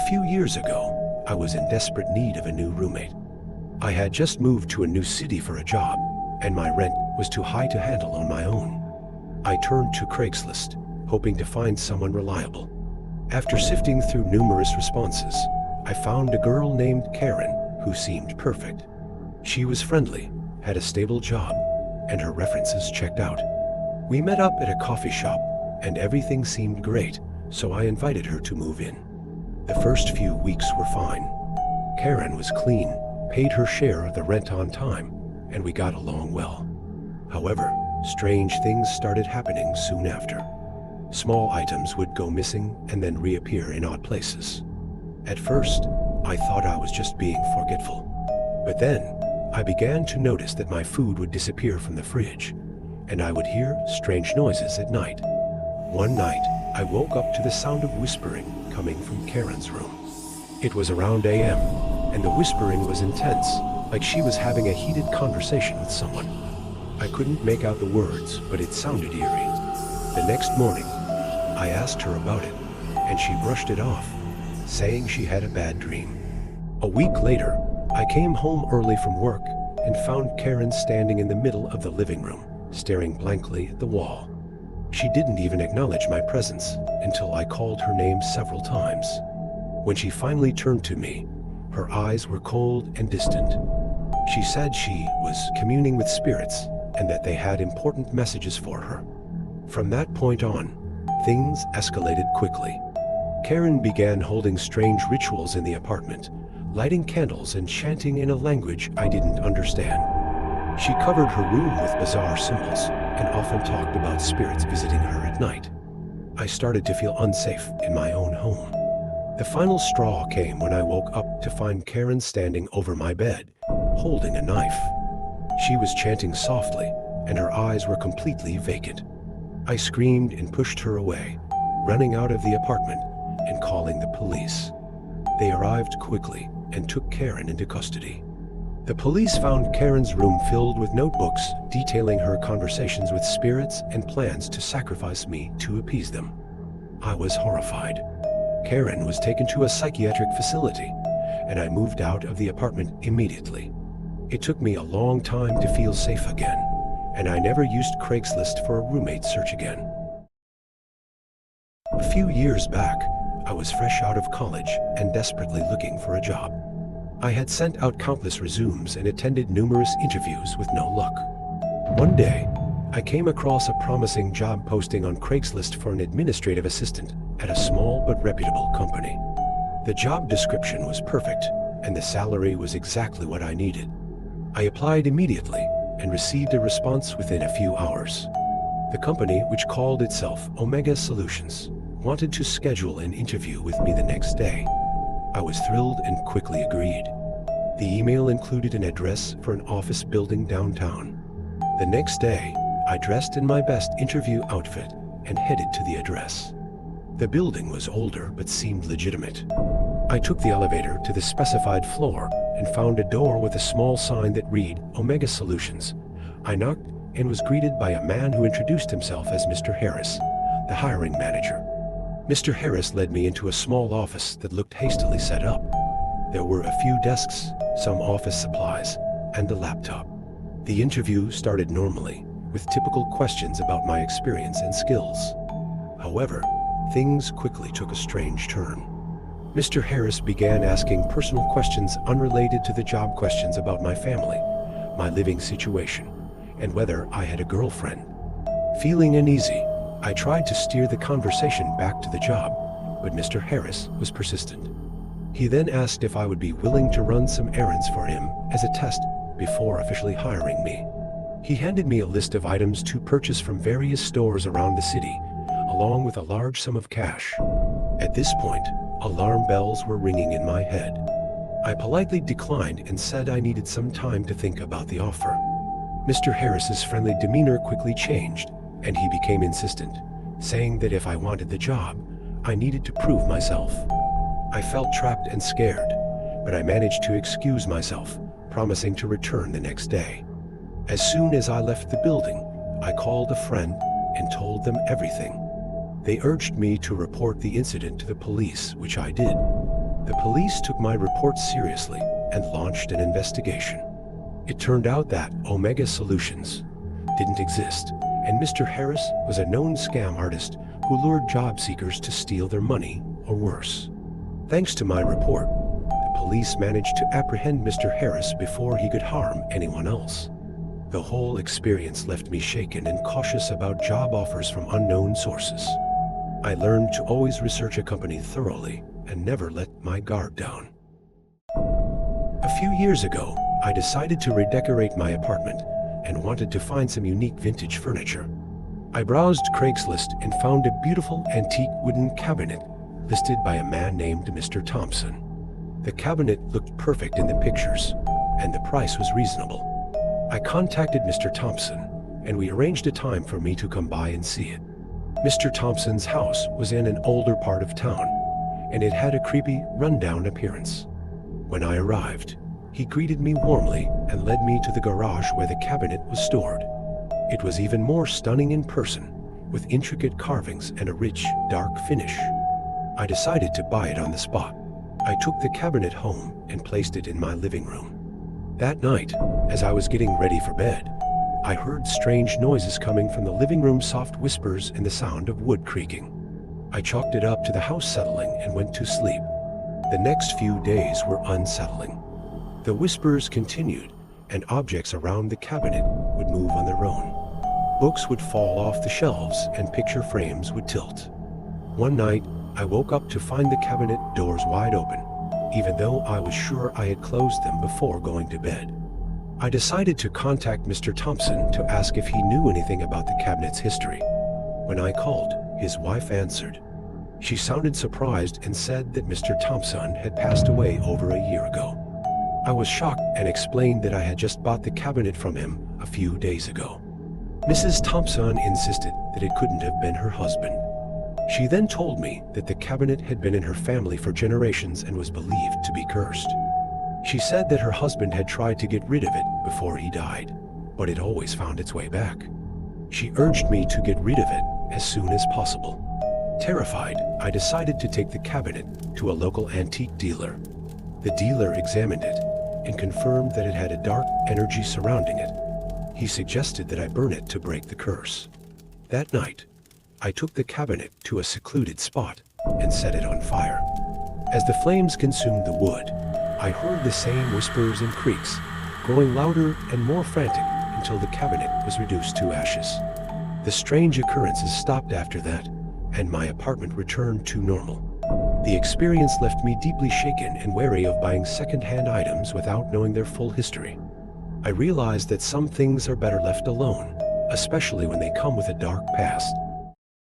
few years ago, I was in desperate need of a new roommate. I had just moved to a new city for a job, and my rent was too high to handle on my own. I turned to Craigslist, hoping to find someone reliable. After sifting through numerous responses, I found a girl named Karen who seemed perfect. She was friendly, had a stable job, and her references checked out. We met up at a coffee shop, and everything seemed great, so I invited her to move in. The first few weeks were fine. Karen was clean, paid her share of the rent on time, and we got along well. However, strange things started happening soon after. Small items would go missing and then reappear in odd places. At first, I thought I was just being forgetful. But then, I began to notice that my food would disappear from the fridge, and I would hear strange noises at night. One night, I woke up to the sound of whispering coming from Karen's room. It was around a.m., and the whispering was intense, like she was having a heated conversation with someone. I couldn't make out the words, but it sounded eerie. The next morning, I asked her about it, and she brushed it off, saying she had a bad dream. A week later, I came home early from work and found Karen standing in the middle of the living room, staring blankly at the wall. She didn't even acknowledge my presence until I called her name several times. When she finally turned to me, her eyes were cold and distant. She said she was communing with spirits and that they had important messages for her. From that point on, things escalated quickly. Karen began holding strange rituals in the apartment, lighting candles and chanting in a language I didn't understand. She covered her room with bizarre symbols and often talked about spirits visiting her at night. I started to feel unsafe in my own home. The final straw came when I woke up to find Karen standing over my bed, holding a knife. She was chanting softly, and her eyes were completely vacant. I screamed and pushed her away, running out of the apartment and calling the police. They arrived quickly and took Karen into custody. The police found Karen's room filled with notebooks detailing her conversations with spirits and plans to sacrifice me to appease them. I was horrified. Karen was taken to a psychiatric facility, and I moved out of the apartment immediately. It took me a long time to feel safe again, and I never used Craigslist for a roommate search again. A few years back, I was fresh out of college and desperately looking for a job. I had sent out countless resumes and attended numerous interviews with no luck. One day, I came across a promising job posting on Craigslist for an administrative assistant at a small but reputable company. The job description was perfect, and the salary was exactly what I needed. I applied immediately and received a response within a few hours. The company, which called itself Omega Solutions, wanted to schedule an interview with me the next day. I was thrilled and quickly agreed. The email included an address for an office building downtown. The next day, I dressed in my best interview outfit and headed to the address. The building was older but seemed legitimate. I took the elevator to the specified floor and found a door with a small sign that read Omega Solutions. I knocked and was greeted by a man who introduced himself as Mr. Harris, the hiring manager. Mr. Harris led me into a small office that looked hastily set up. There were a few desks, some office supplies, and a laptop. The interview started normally, with typical questions about my experience and skills. However, things quickly took a strange turn. Mr. Harris began asking personal questions unrelated to the job questions about my family, my living situation, and whether I had a girlfriend. Feeling uneasy, I tried to steer the conversation back to the job, but Mr. Harris was persistent. He then asked if I would be willing to run some errands for him as a test before officially hiring me. He handed me a list of items to purchase from various stores around the city, along with a large sum of cash. At this point, alarm bells were ringing in my head. I politely declined and said I needed some time to think about the offer. Mr. Harris's friendly demeanor quickly changed, and he became insistent, saying that if I wanted the job, I needed to prove myself. I felt trapped and scared, but I managed to excuse myself, promising to return the next day. As soon as I left the building, I called a friend and told them everything. They urged me to report the incident to the police, which I did. The police took my report seriously and launched an investigation. It turned out that Omega Solutions didn't exist, and Mr. Harris was a known scam artist who lured job seekers to steal their money or worse. Thanks to my report, the police managed to apprehend Mr. Harris before he could harm anyone else. The whole experience left me shaken and cautious about job offers from unknown sources. I learned to always research a company thoroughly and never let my guard down. A few years ago, I decided to redecorate my apartment and wanted to find some unique vintage furniture. I browsed Craigslist and found a beautiful antique wooden cabinet listed by a man named Mr. Thompson. The cabinet looked perfect in the pictures, and the price was reasonable. I contacted Mr. Thompson, and we arranged a time for me to come by and see it. Mr. Thompson's house was in an older part of town, and it had a creepy, run-down appearance. When I arrived, he greeted me warmly and led me to the garage where the cabinet was stored. It was even more stunning in person, with intricate carvings and a rich, dark finish. I decided to buy it on the spot. I took the cabinet home and placed it in my living room. That night, as I was getting ready for bed, I heard strange noises coming from the living room, soft whispers and the sound of wood creaking. I chalked it up to the house settling and went to sleep. The next few days were unsettling. The whispers continued, and objects around the cabinet would move on their own. Books would fall off the shelves and picture frames would tilt. One night, I woke up to find the cabinet doors wide open, even though I was sure I had closed them before going to bed. I decided to contact Mr. Thompson to ask if he knew anything about the cabinet's history. When I called, his wife answered. She sounded surprised and said that Mr. Thompson had passed away over a year ago. I was shocked and explained that I had just bought the cabinet from him a few days ago. Mrs. Thompson insisted that it couldn't have been her husband. She then told me that the cabinet had been in her family for generations and was believed to be cursed. She said that her husband had tried to get rid of it before he died, but it always found its way back. She urged me to get rid of it as soon as possible. Terrified, I decided to take the cabinet to a local antique dealer. The dealer examined it and confirmed that it had a dark energy surrounding it. He suggested that I burn it to break the curse. That night, I took the cabinet to a secluded spot and set it on fire. As the flames consumed the wood, I heard the same whispers and creaks, growing louder and more frantic until the cabinet was reduced to ashes. The strange occurrences stopped after that, and my apartment returned to normal. The experience left me deeply shaken and wary of buying second-hand items without knowing their full history. I realized that some things are better left alone, especially when they come with a dark past.